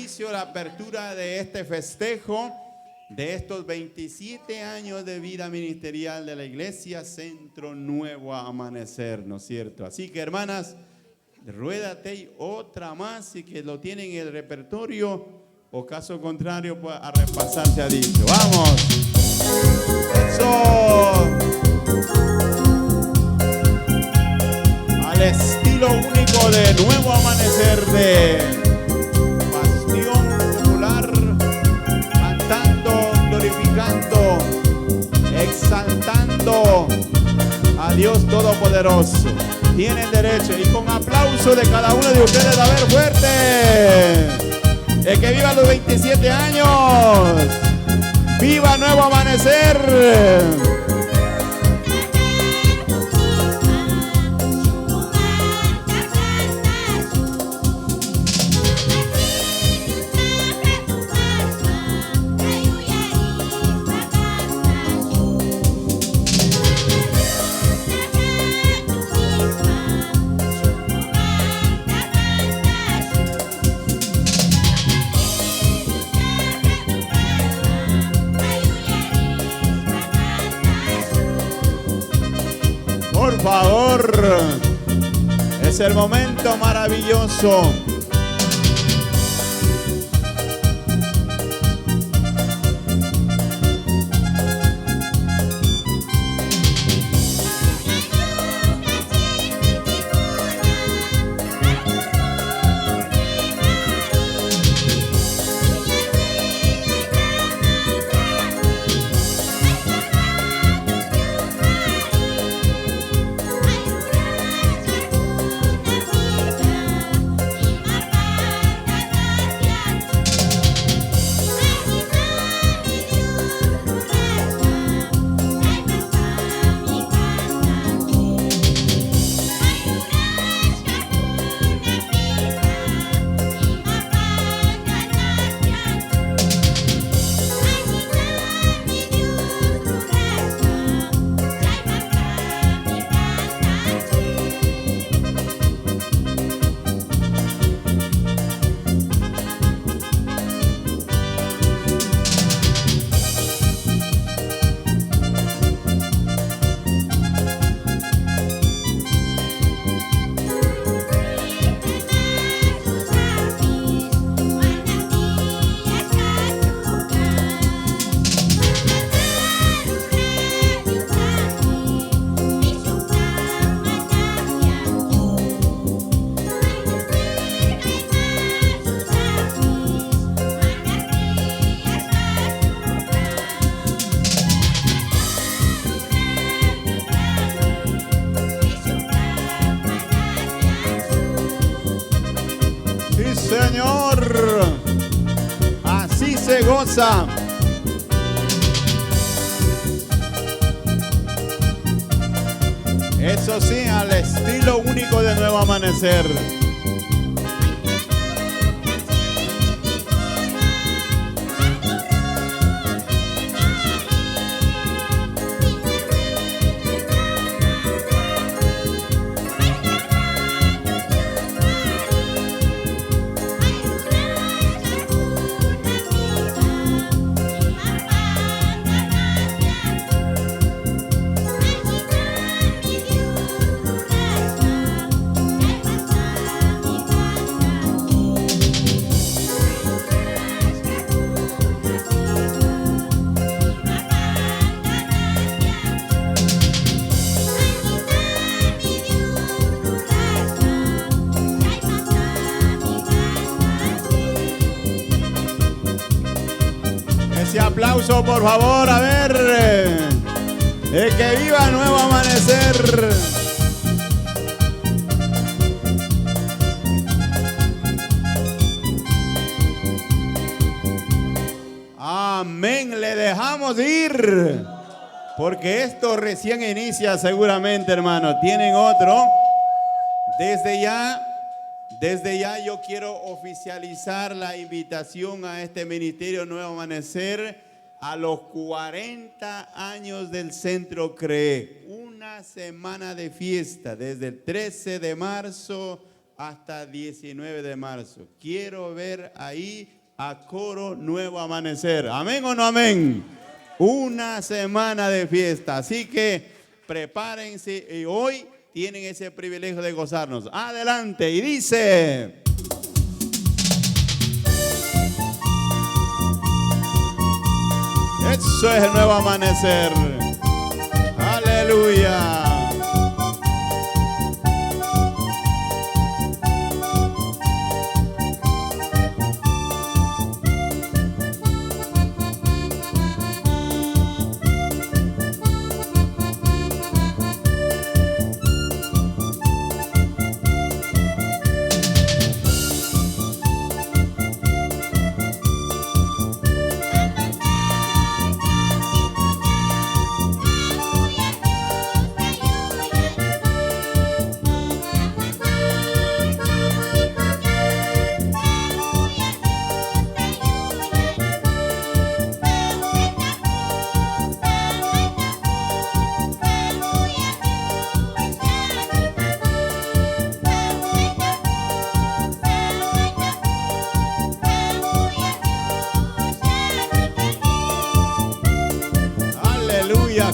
inicio, la apertura de este festejo, de estos 27 años de vida ministerial de la Iglesia Centro Nuevo Amanecer, ¿no es cierto? Así que, hermanas, ruédate otra más y que lo tienen en el repertorio, o caso contrario, pues a repasarse a dicho. ¡Vamos! ¡Eso! Al estilo único de Nuevo Amanecer de Bastión Popular, cantando, glorificando, exaltando a Dios Todopoderoso. Tienen derecho, y con aplauso de cada uno de ustedes, a ver, fuerte. El que viva los 27 años. ¡Viva Nuevo Amanecer! Por favor, es el momento maravilloso. Señor, así se goza. Eso sí, al estilo único de Nuevo Amanecer. Ese aplauso, por favor, a ver. Que viva Nuevo Amanecer. Amén, le dejamos ir. Porque esto recién inicia seguramente, hermano. Tienen otro. Desde ya yo quiero oficializar la invitación a este Ministerio Nuevo Amanecer a los 40 años del Centro CREE. Una semana de fiesta, desde el 13 de marzo hasta 19 de marzo. Quiero ver ahí a Coro Nuevo Amanecer. ¿Amén o no amén? Una semana de fiesta. Así que prepárense y hoy tienen ese privilegio de gozarnos. Adelante y dice... Eso es el nuevo amanecer. Aleluya.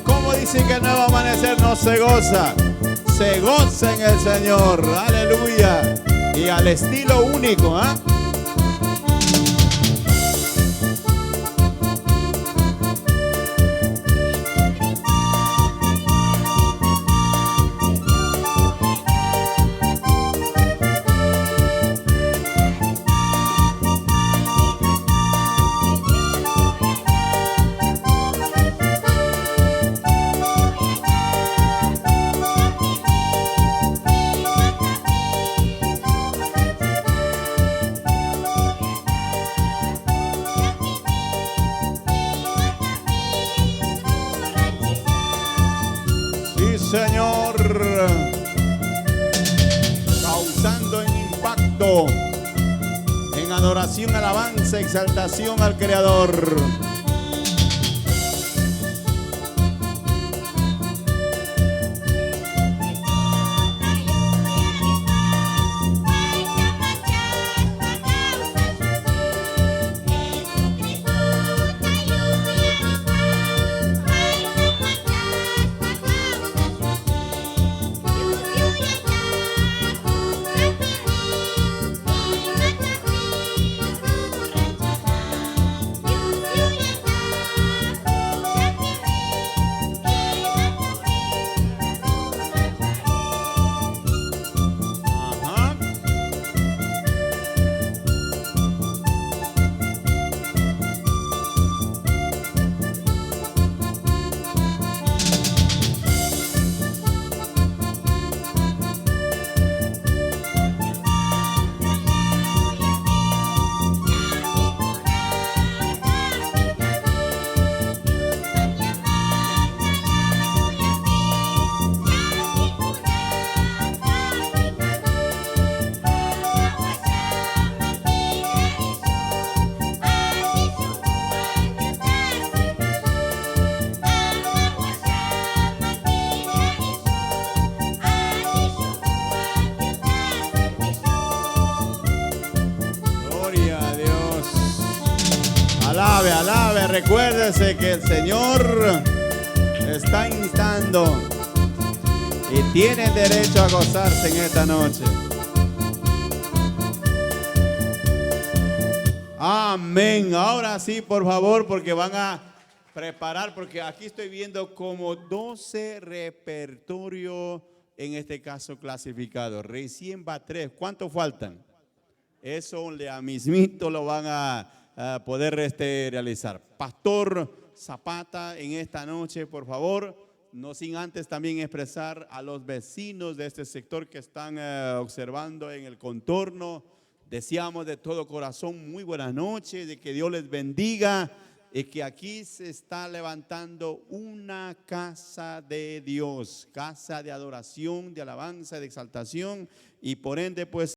¿Cómo dicen que el nuevo amanecer no se goza? Se goza en el Señor, aleluya. Y al estilo único, ¿ah? Señor, causando en impacto, en adoración, alabanza, exaltación al Creador. Alabe, alabe, recuérdese que el Señor está instando y tiene derecho a gozarse en esta noche. Amén. Ahora sí, por favor, porque van a preparar, porque aquí estoy viendo como 12 repertorios, en este caso clasificados. Recién va 3. ¿Cuántos faltan? Eso a mismito lo van a poder realizar. Pastor Zapata, en esta noche, por favor, no sin antes también expresar a los vecinos de este sector que están observando en el contorno. Deseamos de todo corazón muy buenas noches, de que Dios les bendiga y que aquí se está levantando una casa de Dios, casa de adoración, de alabanza, de exaltación y por ende pues